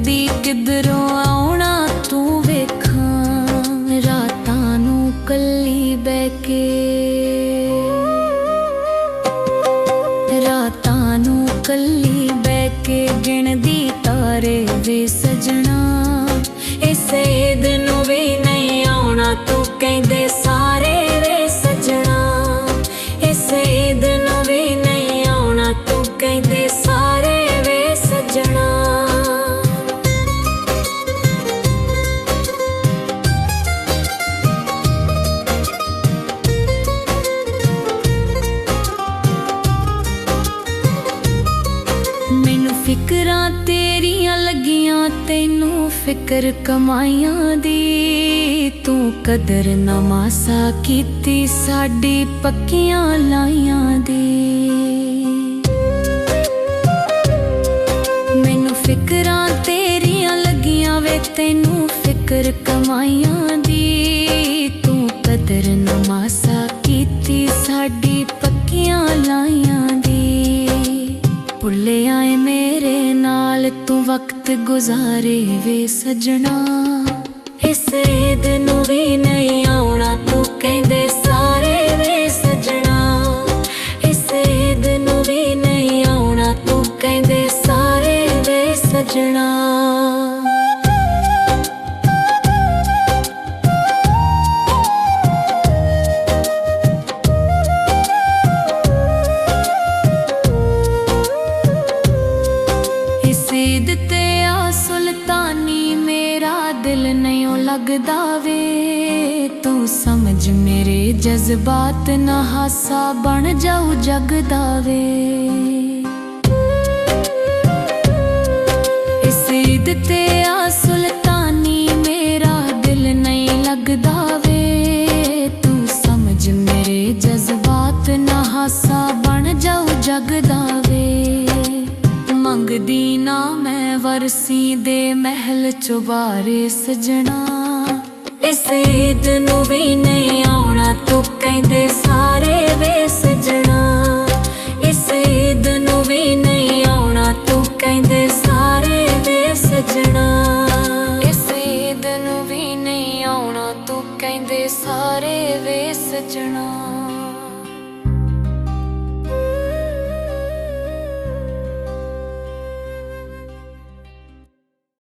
दी किधरों आउणा तू वेखां रातां नूं कल्ली बैह के, रातां नूं कल्ली बैह के गिणदी तारे वे सजना। इस ईद नूं वी नहीं आउणा तू कहंदे सारे वे सजना। इस ईद नूं वी नहीं आउणा तू कहंदे सारे वे सजना। मैनू फिकरां तेरियां लगियां तैनू फिकर कमाइयां दी। तू कदर ना मासा कीती साडी पक्कियां लाइयां दी। मैनू फिकरां तेरियां लगियां वे तैनू फिकर कमाइयां दी। तू कदर ना मासा कीती साडी पक्कियां लाइयां दी। भुल्ले आए मेरे नाल तू वक्त गुजारे वे सजना। इस ईद नूं वी नहीं आउणा तू कहंदे सारे वे सजना। इस ईद नूं वी नहीं आउणा तू कहंदे सारे वे सजना। ईद ते आ सुल्तानी मेरा दिल नहीं लगदा वे। तू समझ मेरे जज्बात ना हासा बन जाऊ जगदा वे। इस ईद ते आ सुल्तानी मेरा दिल नहीं लगदा वे। तू समझ मेरे जज्बात ना हासा बन जाऊ जगदा वे। मंगदी ना मैं वरसी दे महल चुबारे सजना। इस ईद नूं वी नहीं आउणा तू कहंदे सारे वे सजना। इस ईद नूं वी नहीं आउणा तू कहंदे सारे वे सजना। इस ईद नूं वी नहीं आउणा तू कहंदे सारे वे सजना।